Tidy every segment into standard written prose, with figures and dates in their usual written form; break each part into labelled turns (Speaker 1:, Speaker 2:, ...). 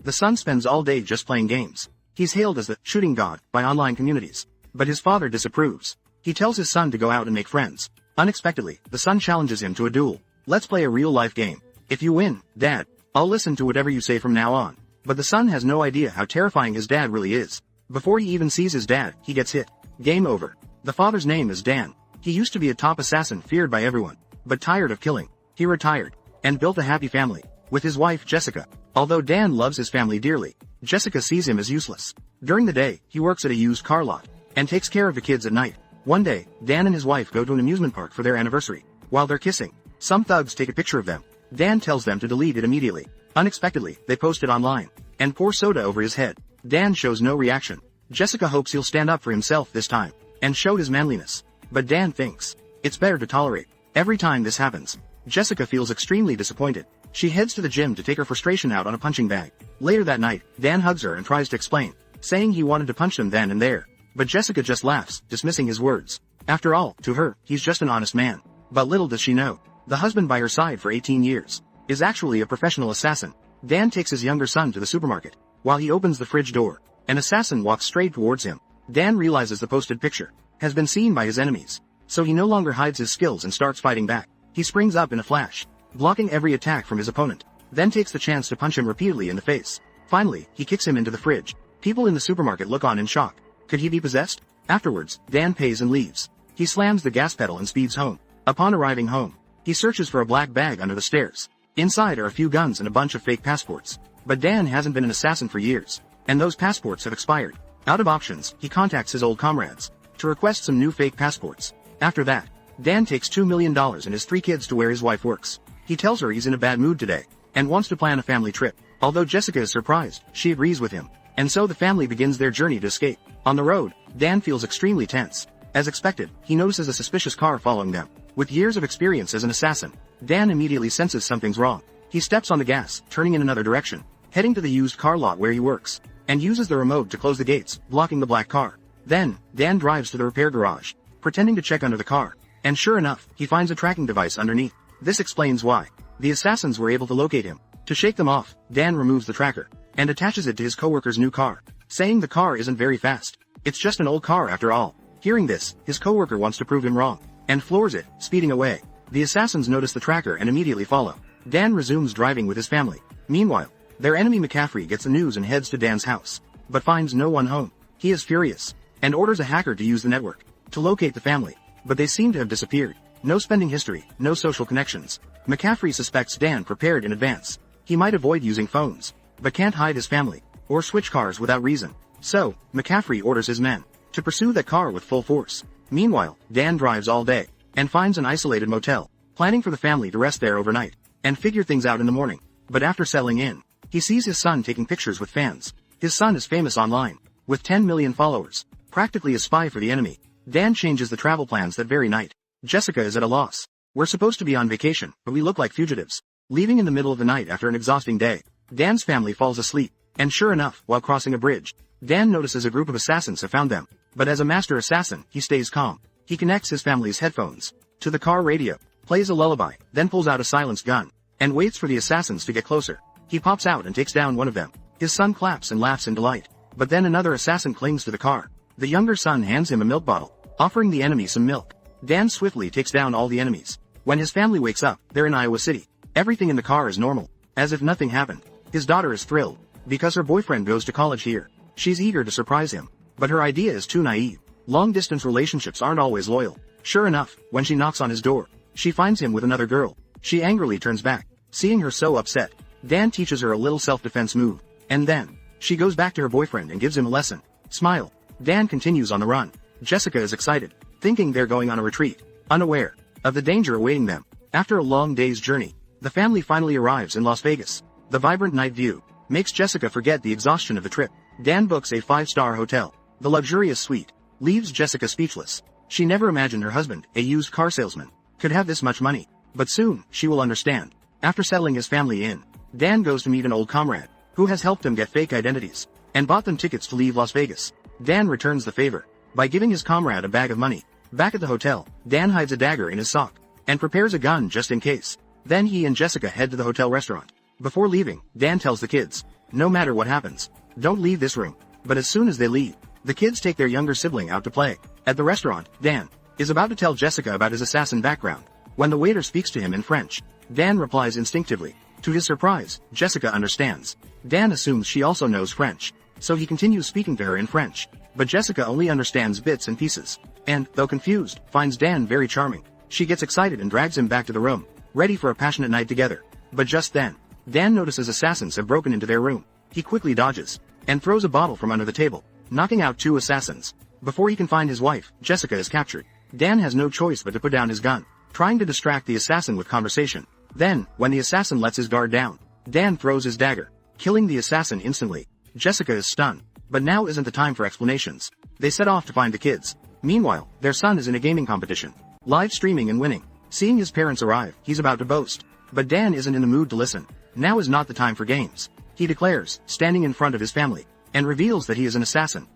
Speaker 1: The son spends all day just playing games. He's hailed as the shooting god by online communities. But his father disapproves. He tells his son to go out and make friends. Unexpectedly, the son challenges him to a duel. Let's play a real-life game. If you win, Dad, I'll listen to whatever you say from now on. But the son has no idea how terrifying his dad really is. Before he even sees his dad, he gets hit. Game over. The father's name is Dan. He used to be a top assassin feared by everyone. But tired of killing, he retired and built a happy family with his wife Jessica. Although Dan loves his family dearly, Jessica sees him as useless. During the day, he works at a used car lot and takes care of the kids at night. One day, Dan and his wife go to an amusement park for their anniversary. While they're kissing, some thugs take a picture of them. Dan tells them to delete it immediately. Unexpectedly, they post it online and pour soda over his head. Dan shows no reaction. Jessica hopes he'll stand up for himself this time and show his manliness. But Dan thinks it's better to tolerate. Every time this happens, Jessica feels extremely disappointed. She heads to the gym to take her frustration out on a punching bag. Later that night, Dan hugs her and tries to explain, saying he wanted to punch him then and there. But Jessica just laughs, dismissing his words. After all, to her, he's just an honest man. But little does she know, the husband by her side for 18 years is actually a professional assassin. Dan takes his younger son to the supermarket. While he opens the fridge door, an assassin walks straight towards him. Dan realizes the posted picture has been seen by his enemies, so he no longer hides his skills and starts fighting back. He springs up in a flash, blocking every attack from his opponent, then takes the chance to punch him repeatedly in the face. Finally, he kicks him into the fridge. People in the supermarket look on in shock. Could he be possessed? Afterwards, Dan pays and leaves. He slams the gas pedal and speeds home. Upon arriving home, he searches for a black bag under the stairs. Inside are a few guns and a bunch of fake passports. But Dan hasn't been an assassin for years, and those passports have expired. Out of options, he contacts his old comrades to request some new fake passports. After that, Dan takes $2 million and his 3 kids to where his wife works. He tells her he's in a bad mood today and wants to plan a family trip. Although Jessica is surprised, she agrees with him. And so the family begins their journey to escape. On the road, Dan feels extremely tense. As expected, he notices a suspicious car following them. With years of experience as an assassin, Dan immediately senses something's wrong. He steps on the gas, turning in another direction, heading to the used car lot where he works, and uses the remote to close the gates, blocking the black car. Then, Dan drives to the repair garage, pretending to check under the car. And sure enough, he finds a tracking device underneath. This explains why the assassins were able to locate him. To shake them off, Dan removes the tracker and attaches it to his coworker's new car, saying the car isn't very fast. It's just an old car after all. Hearing this, his coworker wants to prove him wrong and floors it, speeding away. The assassins notice the tracker and immediately follow. Dan resumes driving with his family. Meanwhile, their enemy McCaffrey gets the news and heads to Dan's house, but finds no one home. He is furious and orders a hacker to use the network to locate the family, but they seem to have disappeared. No spending history, no social connections. McCaffrey suspects Dan prepared in advance. He might avoid using phones, but can't hide his family or switch cars without reason. So, McCaffrey orders his men to pursue that car with full force. Meanwhile, Dan drives all day and finds an isolated motel, planning for the family to rest there overnight and figure things out in the morning. But after settling in, he sees his son taking pictures with fans. His son is famous online, with 10 million followers, practically a spy for the enemy. Dan changes the travel plans that very night. Jessica is at a loss. We're supposed to be on vacation, but we look like fugitives, leaving in the middle of the night after an exhausting day. Dan's family falls asleep, and sure enough, while crossing a bridge, Dan notices a group of assassins have found them. But as a master assassin, he stays calm. He connects his family's headphones to the car radio, plays a lullaby, then pulls out a silenced gun, and waits for the assassins to get closer. He pops out and takes down one of them. His son claps and laughs in delight. But then another assassin clings to the car. The younger son hands him a milk bottle, offering the enemy some milk. Dan swiftly takes down all the enemies. When his family wakes up, they're in Iowa City. Everything in the car is normal, as if nothing happened. His daughter is thrilled, because her boyfriend goes to college here. She's eager to surprise him, but her idea is too naive. Long-distance relationships aren't always loyal. Sure enough, when she knocks on his door, she finds him with another girl. She angrily turns back, seeing her so upset. Dan teaches her a little self-defense move, and then, she goes back to her boyfriend and gives him a lesson. Smile. Dan continues on the run. Jessica is excited, thinking they're going on a retreat, unaware of the danger awaiting them. After a long day's journey, the family finally arrives in Las Vegas. The vibrant night view makes Jessica forget the exhaustion of the trip. Dan books a 5-star hotel. The luxurious suite leaves Jessica speechless. She never imagined her husband, a used car salesman, could have this much money. But soon, she will understand. After settling his family in, Dan goes to meet an old comrade, who has helped him get fake identities, and bought them tickets to leave Las Vegas. Dan returns the favor by giving his comrade a bag of money. Back at the hotel, Dan hides a dagger in his sock, and prepares a gun just in case. Then he and Jessica head to the hotel restaurant. Before leaving, Dan tells the kids no matter what happens. Don't leave this room. But as soon as they leave, the kids take their younger sibling out to play. At the restaurant, Dan is about to tell Jessica about his assassin background, when the waiter speaks to him in French. Dan replies instinctively. To his surprise, Jessica understands. Dan assumes she also knows French, so he continues speaking to her in French. But Jessica only understands bits and pieces, and, though confused, finds Dan very charming. She gets excited and drags him back to the room, ready for a passionate night together. But just then, Dan notices assassins have broken into their room. He quickly dodges, and throws a bottle from under the table, knocking out 2 assassins. Before he can find his wife, Jessica is captured. Dan has no choice but to put down his gun, trying to distract the assassin with conversation. Then, when the assassin lets his guard down, Dan throws his dagger, killing the assassin instantly. Jessica is stunned, but now isn't the time for explanations. They set off to find the kids. Meanwhile, their son is in a gaming competition, live streaming and winning. Seeing his parents arrive, he's about to boast. But Dan isn't in the mood to listen. Now is not the time for games, he declares, standing in front of his family, and reveals that he is an assassin.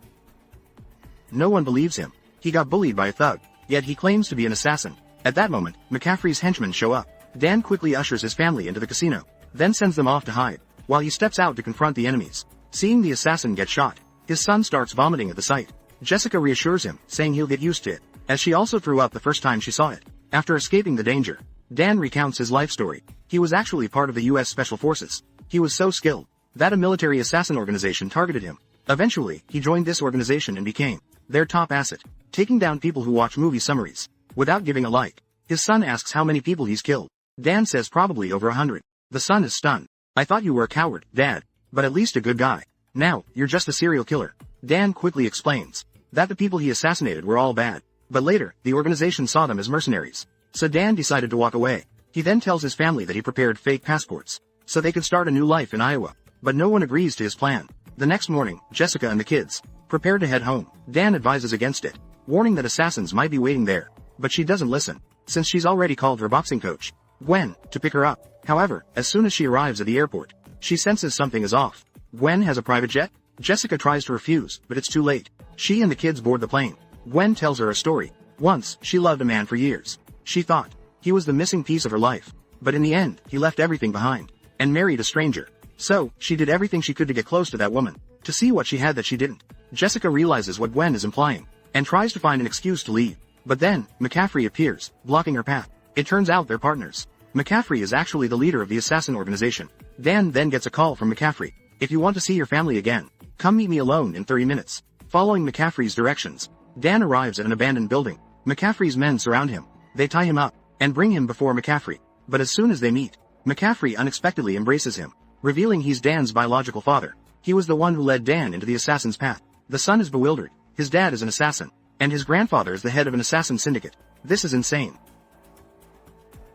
Speaker 1: No one believes him. He got bullied by a thug, yet he claims to be an assassin. At that moment, McCaffrey's henchmen show up. Dan quickly ushers his family into the casino, then sends them off to hide, while he steps out to confront the enemies. Seeing the assassin get shot, his son starts vomiting at the sight. Jessica reassures him, saying he'll get used to it, as she also threw up the first time she saw it. After escaping the danger, Dan recounts his life story. He was actually part of the US Special Forces. He was so skilled that a military assassin organization targeted him. Eventually, he joined this organization and became their top asset, taking down people who watch movie summaries without giving a like. His son asks how many people he's killed. Dan says probably over 100. The son is stunned. I thought you were a coward, Dad, but at least a good guy. Now, you're just a serial killer. Dan quickly explains that the people he assassinated were all bad, but later, the organization saw them as mercenaries. So Dan decided to walk away. He then tells his family that he prepared fake passports, so they could start a new life in Iowa. But no one agrees to his plan. The next morning, Jessica and the kids prepare to head home. Dan advises against it, warning that assassins might be waiting there. But she doesn't listen, since she's already called her boxing coach, Gwen, to pick her up. However, as soon as she arrives at the airport, she senses something is off. Gwen has a private jet? Jessica tries to refuse, but it's too late. She and the kids board the plane. Gwen tells her a story. Once, she loved a man for years. She thought he was the missing piece of her life. But in the end, he left everything behind and married a stranger. So, she did everything she could to get close to that woman, to see what she had that she didn't. Jessica realizes what Gwen is implying, and tries to find an excuse to leave. But then, McCaffrey appears, blocking her path. It turns out they're partners. McCaffrey is actually the leader of the assassin organization. Dan then gets a call from McCaffrey. If you want to see your family again, come meet me alone in 30 minutes. Following McCaffrey's directions, Dan arrives at an abandoned building. McCaffrey's men surround him. They tie him up, and bring him before McCaffrey. But as soon as they meet, McCaffrey unexpectedly embraces him, revealing he's Dan's biological father. He was the one who led Dan into the assassin's path. The son is bewildered. His dad is an assassin, and his grandfather is the head of an assassin syndicate. This is insane,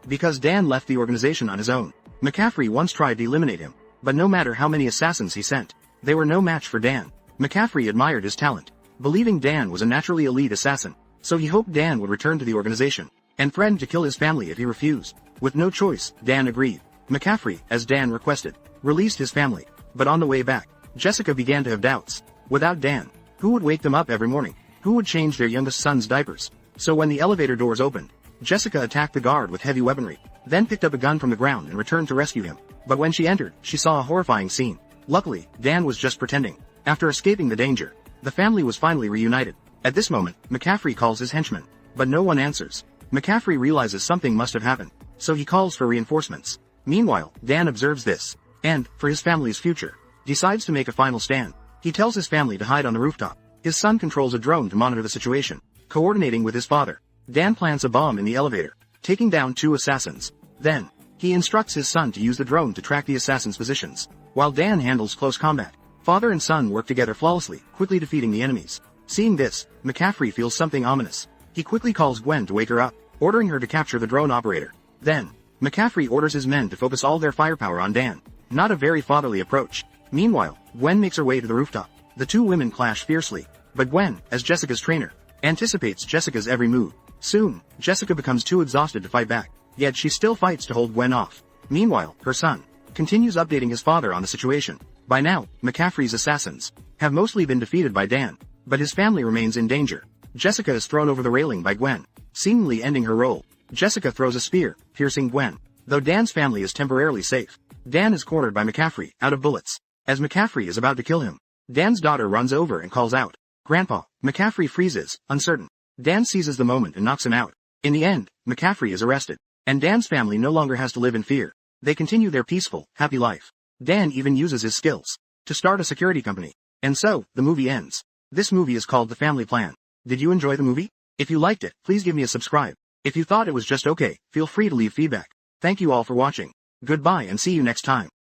Speaker 1: because Dan left the organization on his own. McCaffrey once tried to eliminate him, but no matter how many assassins he sent, they were no match for Dan. McCaffrey admired his talent, believing Dan was a naturally elite assassin, so he hoped Dan would return to the organization, and threatened to kill his family if he refused. With no choice, Dan agreed. McCaffrey, as Dan requested, released his family, but on the way back, Jessica began to have doubts. Without Dan, who would wake them up every morning? Who would change their youngest son's diapers? So when the elevator doors opened, Jessica attacked the guard with heavy weaponry, then picked up a gun from the ground and returned to rescue him. But when she entered, she saw a horrifying scene. Luckily, Dan was just pretending. After escaping the danger, the family was finally reunited. At this moment, McCaffrey calls his henchmen, but no one answers. McCaffrey realizes something must have happened, so he calls for reinforcements. Meanwhile, Dan observes this, and, for his family's future, decides to make a final stand. He tells his family to hide on the rooftop. His son controls a drone to monitor the situation, coordinating with his father. Dan plants a bomb in the elevator, taking down 2 assassins. Then, he instructs his son to use the drone to track the assassins' positions, while Dan handles close combat. Father and son work together flawlessly, quickly defeating the enemies. Seeing this, McCaffrey feels something ominous. He quickly calls Gwen to wake her up, ordering her to capture the drone operator. Then, McCaffrey orders his men to focus all their firepower on Dan. Not a very fatherly approach. Meanwhile, Gwen makes her way to the rooftop. The 2 women clash fiercely, but Gwen, as Jessica's trainer, anticipates Jessica's every move. Soon, Jessica becomes too exhausted to fight back, yet she still fights to hold Gwen off. Meanwhile, her son continues updating his father on the situation. By now, McCaffrey's assassins have mostly been defeated by Dan, but his family remains in danger. Jessica is thrown over the railing by Gwen, seemingly ending her role. Jessica throws a spear, piercing Gwen. Though Dan's family is temporarily safe, Dan is cornered by McCaffrey, out of bullets. as McCaffrey is about to kill him. Dan's daughter runs over and calls out, "Grandpa." McCaffrey freezes, uncertain. Dan seizes the moment and knocks him out. In the end, McCaffrey is arrested, and Dan's family no longer has to live in fear. They continue their peaceful, happy life. Dan even uses his skills to start a security company. And so, the movie ends. This movie is called The Family Plan. Did you enjoy the movie? If you liked it, please give me a subscribe. If you thought it was just okay, feel free to leave feedback. Thank you all for watching. Goodbye and see you next time.